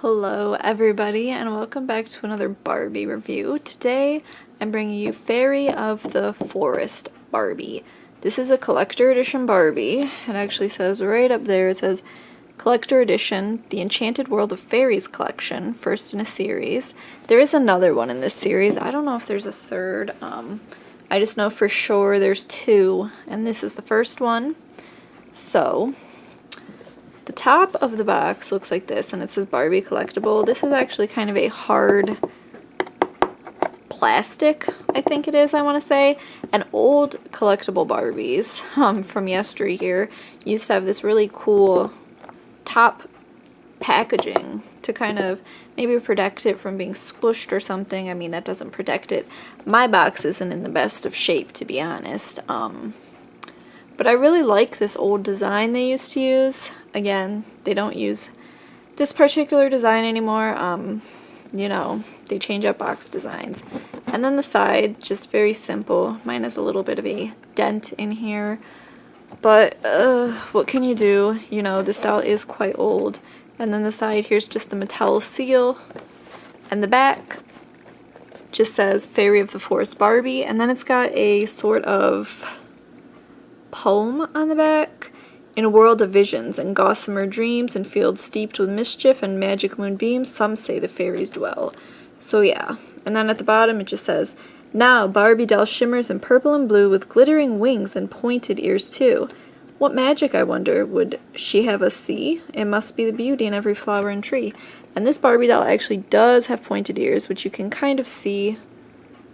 Hello everybody and welcome back to another Barbie review. Today I'm bringing you Fairy of the Forest Barbie. This is a collector edition Barbie. It actually says right up there, it says Collector Edition, The Enchanted World of Fairies Collection, first in a series. There is another one in this series. I don't know if there's a third. I just know for sure there's two and this is the first one. So the top of the box looks like this, and it says Barbie Collectible. This is actually kind of a hard plastic, I think it is, I want to say. And old collectible Barbies from yesteryear used to have this really cool top packaging to kind of maybe protect it from being squished or something. I mean, that doesn't protect it. My box isn't in the best of shape, to be honest. But I really like this old design they used to use. Again, they don't use this particular design anymore. You know, they change up box designs. And then the side, just very simple. Mine has a little bit of a dent in here. But what can you do? You know, this doll is quite old. And then the side, here's just the Mattel seal. And the back just says Fairy of the Forest Barbie. And then it's got a sort of poem on the back. In a world of visions and gossamer dreams and fields steeped with mischief and magic moonbeams, some say the fairies dwell. So yeah. And then at the bottom it just says, now Barbie doll shimmers in purple and blue with glittering wings and pointed ears too. What magic, I wonder, would she have us see? It must be the beauty in every flower and tree. And this Barbie doll actually does have pointed ears, which you can kind of see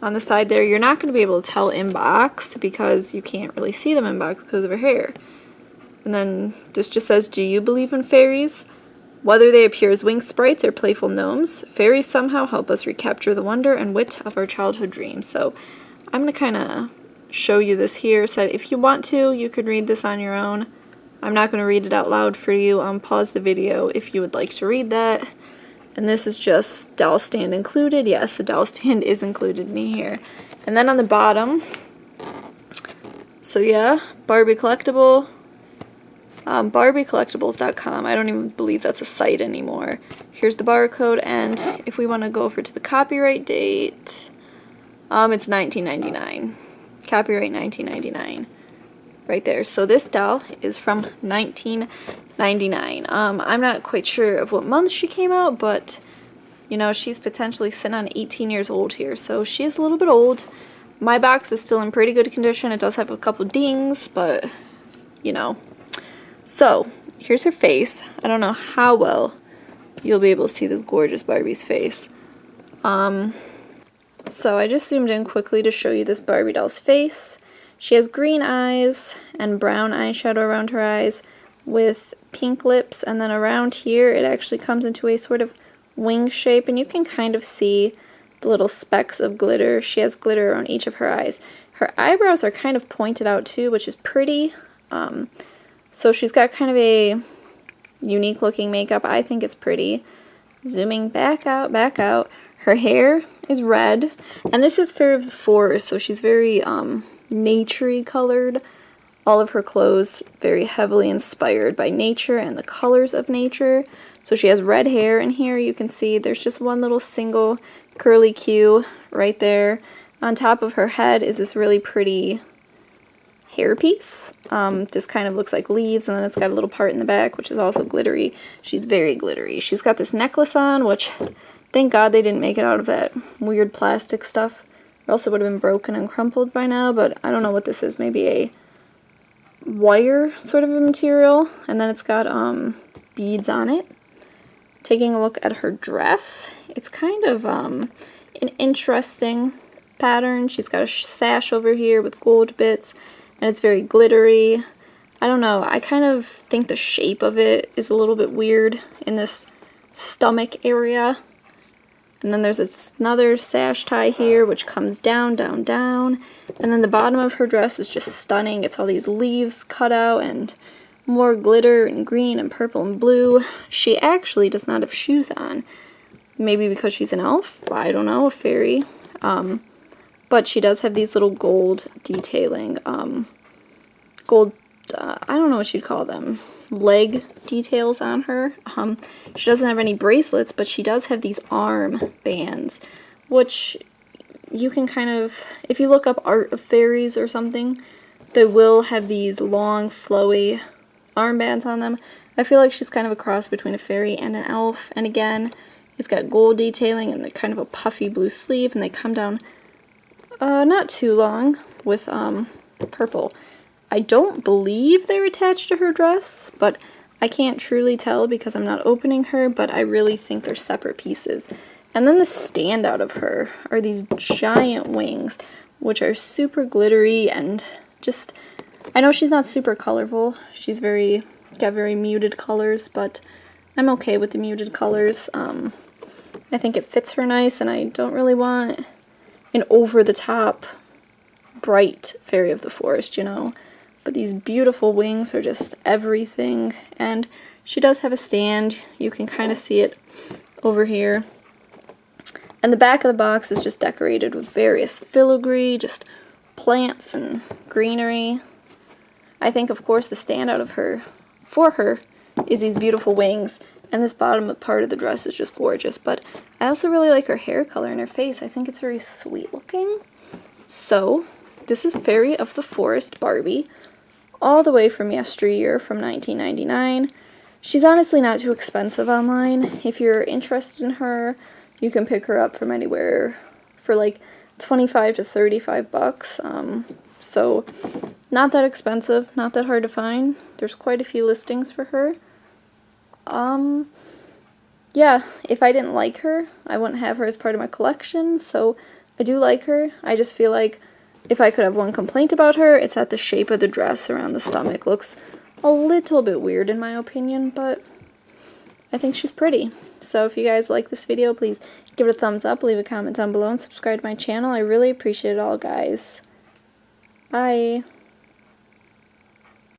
on the side there. You're not going to be able to tell in box because you can't really see them in box because of her hair. And then this just says, do you believe in fairies? Whether they appear as winged sprites or playful gnomes, fairies somehow help us recapture the wonder and wit of our childhood dreams. So I'm going to kind of show you this here. So if you want to, you could read this on your own. I'm not going to read it out loud for you. Pause the video if you would like to read that. And this is just doll stand included. Yes, the doll stand is included in here. And then on the bottom, so yeah, Barbie Collectible. BarbieCollectibles.com. I don't even believe that's a site anymore. Here's the barcode, and if we want to go over to the copyright date, it's 1999. Copyright 1999. Right there. So this doll is from 1999. I'm not quite sure of what month she came out, but you know, she's potentially sitting on 18 years old here, so she is a little bit old. My box is still in pretty good condition. It does have a couple dings, but you know. So, here's her face. I don't know how well you'll be able to see this gorgeous Barbie's face. So I just zoomed in quickly to show you this Barbie doll's face. She has green eyes and brown eyeshadow around her eyes with pink lips, and then around here it actually comes into a sort of wing shape, and you can kind of see the little specks of glitter. She has glitter on each of her eyes. Her eyebrows are kind of pointed out too, which is pretty. So she's got kind of a unique looking makeup. I think it's pretty. Zooming back out. Her hair is red. And this is Fairy of the Forest, so she's very nature-y colored. All of her clothes very heavily inspired by nature and the colors of nature. So she has red hair in here. You can see there's just one little single curly Q right there. On top of her head is this really pretty hairpiece. This kind of looks like leaves, and then it's got a little part in the back which is also glittery. She's very glittery. She's got this necklace on, which thank God they didn't make it out of that weird plastic stuff, or else it would have been broken and crumpled by now. But I don't know what this is, maybe a wire sort of a material. And then it's got beads on it. Taking a look at her dress, it's kind of an interesting pattern. She's got a sash over here with gold bits, and it's very glittery. I don't know, I kind of think the shape of it is a little bit weird in this stomach area. And then there's another sash tie here which comes down, down, down. And then the bottom of her dress is just stunning. It's all these leaves cut out and more glitter and green and purple and blue. She actually does not have shoes on. Maybe because she's an elf? I don't know, a fairy. But she does have these little gold detailing, I don't know what you'd call them. leg details on her. She doesn't have any bracelets, but she does have these arm bands, which you can kind of, if you look up art of fairies or something, they will have these long, flowy armbands on them. I feel like she's kind of a cross between a fairy and an elf, and again, it's got gold detailing and kind of a puffy blue sleeve, and they come down not too long with purple. I don't believe they're attached to her dress, but I can't truly tell because I'm not opening her, but I really think they're separate pieces. And then the standout of her are these giant wings, which are super glittery and just, I know she's not super colorful. She's got very muted colors, but I'm okay with the muted colors. I think it fits her nice, and I don't really want an over-the-top bright fairy of the forest, you know. But these beautiful wings are just everything, and she does have a stand. You can kind of see it over here. And the back of the box is just decorated with various filigree, just plants and greenery. I think, of course, the standout of her, for her, is these beautiful wings, and this bottom part of the dress is just gorgeous. But I also really like her hair color and her face. I think it's very sweet looking. So, this is Fairy of the Forest Barbie, all the way from yesteryear, from 1999. She's honestly not too expensive online. If you're interested in her, you can pick her up from anywhere for like 25 to 35 bucks. So not that expensive, not that hard to find. There's quite a few listings for her. Yeah, if I didn't like her, I wouldn't have her as part of my collection. So I do like her. I just feel like if I could have one complaint about her, it's that the shape of the dress around the stomach looks a little bit weird in my opinion, but I think she's pretty. So if you guys like this video, please give it a thumbs up, leave a comment down below, and subscribe to my channel. I really appreciate it all, guys. Bye.